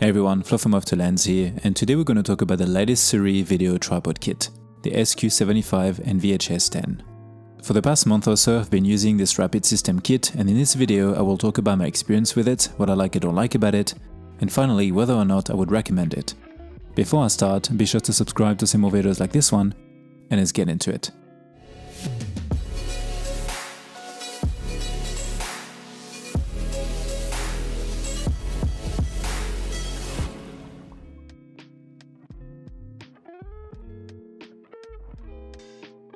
Hey everyone, Flo from OFTWOLANDS here, and today we're going to talk about the latest Sirui video tripod kit, the SQ75 and VH10. For the past month or so I've been using this rapid system kit, and in this video I will talk about my experience with it, what I like and don't like about it, and finally whether or not I would recommend it. Before I start, be sure to subscribe to see more videos like this one, and let's get into it.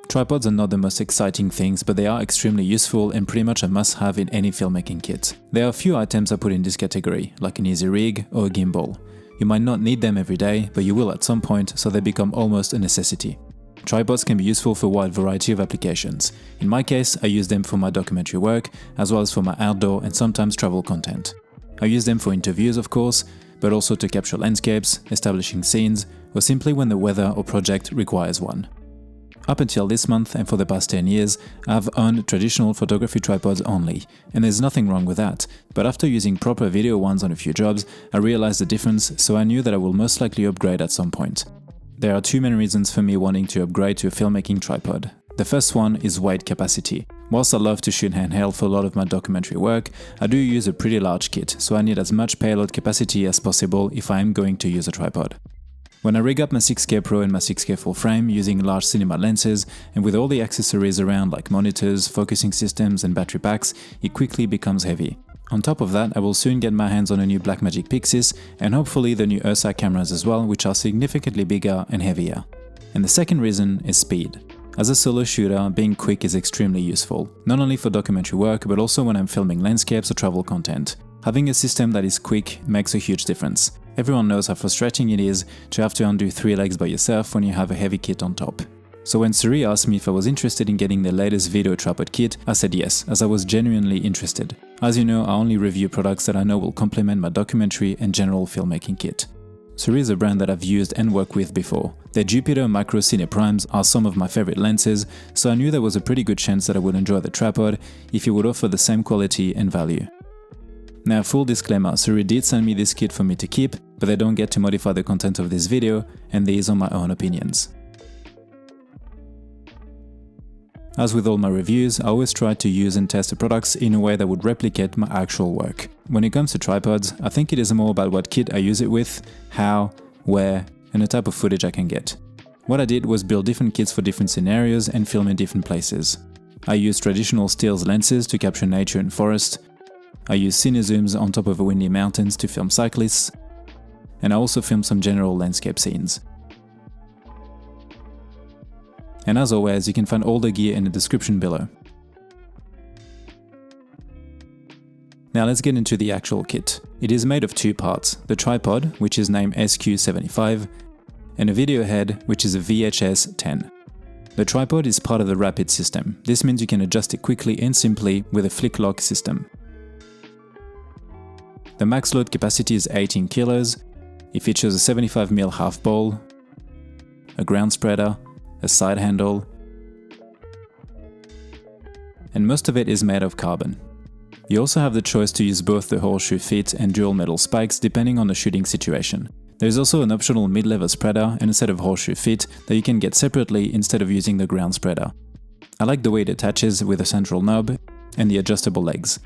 Tripods are not the most exciting things, but they are extremely useful and pretty much a must-have in any filmmaking kit. There are a few items I put in this category, like an easy rig or a gimbal. You might not need them every day, but you will at some point, so they become almost a necessity. Tripods can be useful for a wide variety of applications. In my case, I use them for my documentary work, as well as for my outdoor and sometimes travel content. I use them for interviews, of course, but also to capture landscapes, establishing scenes, or simply when the weather or project requires one. Up until this month and for the past 10 years, I've owned traditional photography tripods only, and there's nothing wrong with that, but after using proper video ones on a few jobs, I realized the difference, so I knew that I will most likely upgrade at some point. There are two main reasons for me wanting to upgrade to a filmmaking tripod. The first one is weight capacity. Whilst I love to shoot handheld for a lot of my documentary work, I do use a pretty large kit, so I need as much payload capacity as possible if I am going to use a tripod. When I rig up my 6K Pro and my 6K full frame using large cinema lenses and with all the accessories around like monitors, focusing systems and battery packs, it quickly becomes heavy. On top of that, I will soon get my hands on a new Blackmagic Pyxis and hopefully the new Ursa cameras as well, which are significantly bigger and heavier. And the second reason is speed. As a solo shooter, being quick is extremely useful, not only for documentary work but also when I'm filming landscapes or travel content. Having a system that is quick makes a huge difference. Everyone knows how frustrating it is to have to undo 3 legs by yourself when you have a heavy kit on top. So when Sirui asked me if I was interested in getting the latest video tripod kit, I said yes, as I was genuinely interested. As you know, I only review products that I know will complement my documentary and general filmmaking kit. Sirui is a brand that I've used and worked with before. Their Jupiter Macro Cine Primes are some of my favorite lenses, so I knew there was a pretty good chance that I would enjoy the tripod if it would offer the same quality and value. Now, full disclaimer, Sirui did send me this kit for me to keep, but they don't get to modify the content of this video, and these are my own opinions. As with all my reviews, I always try to use and test the products in a way that would replicate my actual work. When it comes to tripods, I think it is more about what kit I use it with, how, where, and the type of footage I can get. What I did was build different kits for different scenarios and film in different places. I used traditional stills lenses to capture nature and forest. I use cine zooms on top of windy mountains to film cyclists, and I also filmed some general landscape scenes. And as always, you can find all the gear in the description below. Now let's get into the actual kit. It is made of two parts, the tripod, which is named SQ75, and a video head, which is a VH10. The tripod is part of the rapid system. This means you can adjust it quickly and simply with a flick lock system. The max load capacity is 18 kilos. It features a 75mm half bowl, a ground spreader, a side handle, and most of it is made of carbon. You also have the choice to use both the horseshoe feet and dual metal spikes depending on the shooting situation. There is also an optional mid-level spreader and a set of horseshoe feet that you can get separately instead of using the ground spreader. I like the way it attaches with a central knob and the adjustable legs.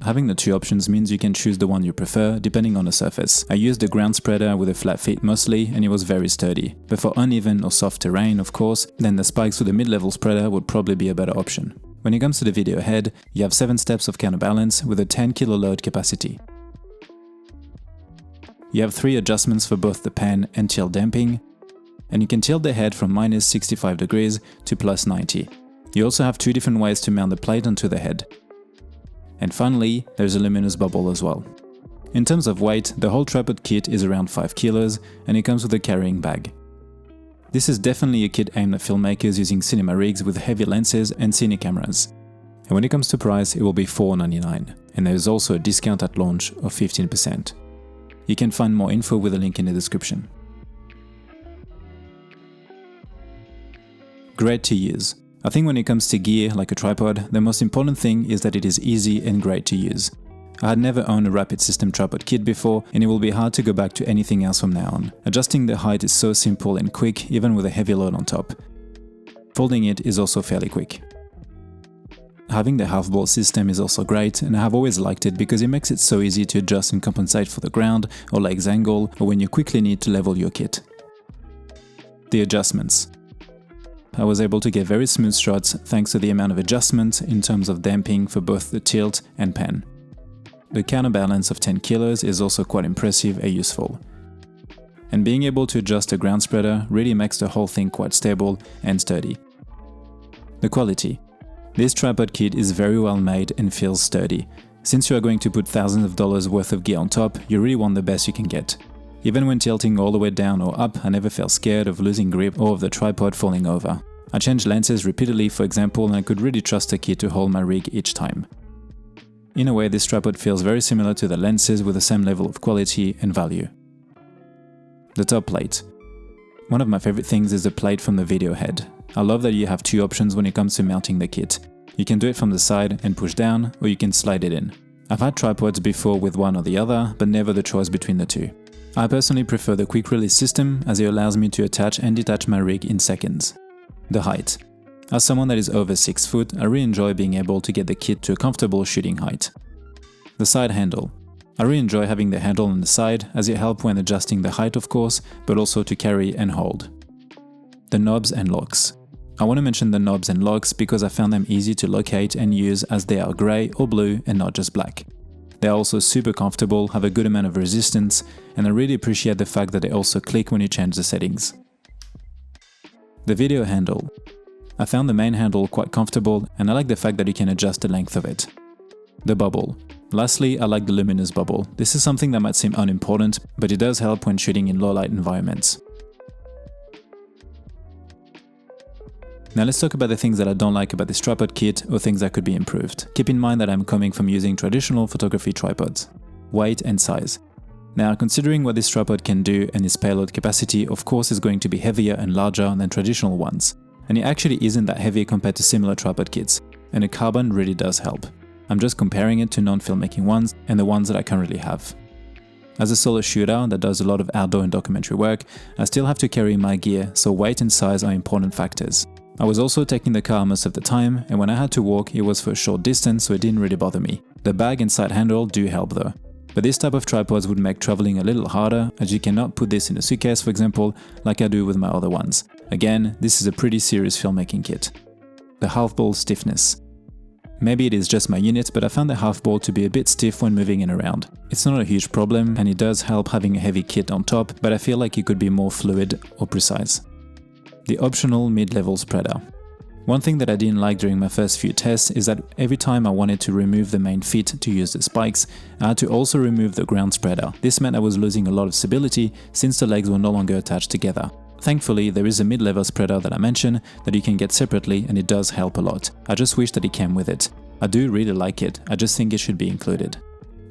Having the two options means you can choose the one you prefer depending on the surface. I used the ground spreader with a flat feet mostly, and it was very sturdy. But for uneven or soft terrain, of course, then the spikes with a mid-level spreader would probably be a better option. When it comes to the video head, you have 7 steps of counterbalance with a 10 kilo load capacity. You have 3 adjustments for both the pan and tilt damping, and you can tilt the head from -65 degrees to +90. You also have 2 different ways to mount the plate onto the head. And finally, there's a luminous bubble as well. In terms of weight, the whole tripod kit is around 5 kilos and it comes with a carrying bag. This is definitely a kit aimed at filmmakers using cinema rigs with heavy lenses and cine cameras. And when it comes to price, it will be $4.99, and there is also a discount at launch of 15%. You can find more info with a link in the description. Great to use. I think when it comes to gear like a tripod, the most important thing is that it is easy and great to use. I had never owned a rapid system tripod kit before, and it will be hard to go back to anything else from now on. Adjusting the height is so simple and quick, even with a heavy load on top. Folding it is also fairly quick. Having the half ball system is also great, and I have always liked it because it makes it so easy to adjust and compensate for the ground or legs angle, or when you quickly need to level your kit. The adjustments. I was able to get very smooth shots thanks to the amount of adjustment in terms of damping for both the tilt and pan. The counterbalance of 10 kilos is also quite impressive and useful. And being able to adjust a ground spreader really makes the whole thing quite stable and sturdy. The quality. This tripod kit is very well made and feels sturdy. Since you are going to put thousands of dollars worth of gear on top, you really want the best you can get. Even when tilting all the way down or up, I never felt scared of losing grip or of the tripod falling over. I changed lenses repeatedly, for example, and I could really trust the kit to hold my rig each time. In a way, this tripod feels very similar to the lenses with the same level of quality and value. The top plate. One of my favorite things is the plate from the video head. I love that you have two options when it comes to mounting the kit. You can do it from the side and push down, or you can slide it in. I've had tripods before with one or the other, but never the choice between the two. I personally prefer the quick release system as it allows me to attach and detach my rig in seconds. The height. As someone that is over 6 foot, I really enjoy being able to get the kit to a comfortable shooting height. The side handle. I really enjoy having the handle on the side as it helps when adjusting the height of course, but also to carry and hold. The knobs and locks. I want to mention the knobs and locks because I found them easy to locate and use as they are grey or blue and not just black. They are also super comfortable, have a good amount of resistance, and I really appreciate the fact that they also click when you change the settings. The video handle. I found the main handle quite comfortable and I like the fact that you can adjust the length of it. The bubble. Lastly, I like the luminous bubble. This is something that might seem unimportant, but it does help when shooting in low light environments. Now let's talk about the things that I don't like about this tripod kit or things that could be improved. Keep in mind that I'm coming from using traditional photography tripods. Weight and size. Now considering what this tripod can do and its payload capacity of course is going to be heavier and larger than traditional ones. And it actually isn't that heavy compared to similar tripod kits, and the carbon really does help. I'm just comparing it to non-filmmaking ones and the ones that I currently have. As a solo shooter that does a lot of outdoor and documentary work, I still have to carry my gear, so weight and size are important factors. I was also taking the car most of the time, and when I had to walk it was for a short distance, so it didn't really bother me. The bag and side handle do help though. But this type of tripods would make traveling a little harder, as you cannot put this in a suitcase for example, like I do with my other ones. Again, this is a pretty serious filmmaking kit. The half ball stiffness. Maybe it is just my unit, but I found the half ball to be a bit stiff when moving it around. It's not a huge problem, and it does help having a heavy kit on top, but I feel like it could be more fluid or precise. The optional mid-level spreader. One thing that I didn't like during my first few tests is that every time I wanted to remove the main feet to use the spikes, I had to also remove the ground spreader. This meant I was losing a lot of stability since the legs were no longer attached together. Thankfully, there is a mid-level spreader that I mentioned that you can get separately, and it does help a lot. I just wish that it came with it. I do really like it, I just think it should be included.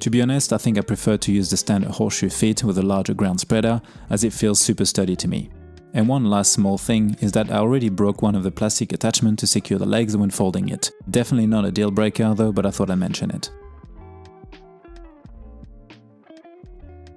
To be honest, I think I prefer to use the standard horseshoe feet with a larger ground spreader as it feels super sturdy to me. And one last small thing is that I already broke one of the plastic attachments to secure the legs when folding it. Definitely not a deal breaker though, but I thought I'd mention it.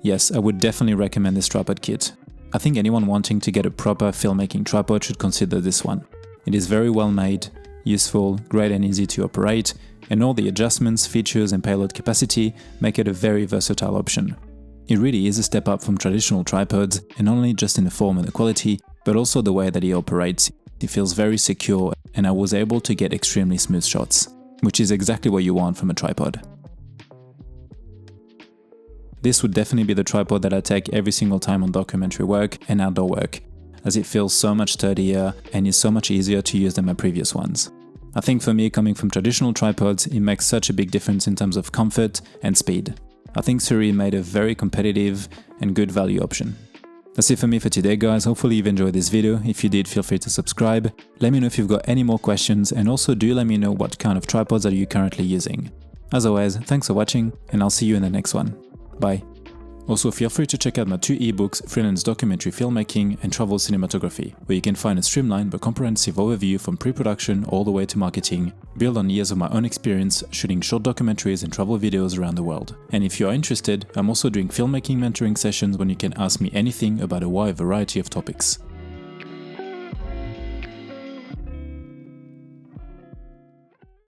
Yes, I would definitely recommend this tripod kit. I think anyone wanting to get a proper filmmaking tripod should consider this one. It is very well made, useful, great and easy to operate, and all the adjustments, features and payload capacity make it a very versatile option. It really is a step up from traditional tripods, and not only just in the form and the quality, but also the way that it operates. It feels very secure, and I was able to get extremely smooth shots, which is exactly what you want from a tripod. This would definitely be the tripod that I take every single time on documentary work and outdoor work, as it feels so much sturdier and is so much easier to use than my previous ones. I think for me, coming from traditional tripods, it makes such a big difference in terms of comfort and speed. I think Sirui made a very competitive and good value option. That's it for me for today guys, hopefully you've enjoyed this video. If you did, feel free to subscribe. Let me know if you've got any more questions, and also do let me know what kind of tripods are you currently using. As always, thanks for watching, and I'll see you in the next one. Bye. Also, feel free to check out my 2 ebooks, Freelance Documentary Filmmaking and Travel Cinematography, where you can find a streamlined but comprehensive overview from pre-production all the way to marketing, built on years of my own experience shooting short documentaries and travel videos around the world. And if you are interested, I'm also doing filmmaking mentoring sessions when you can ask me anything about a wide variety of topics.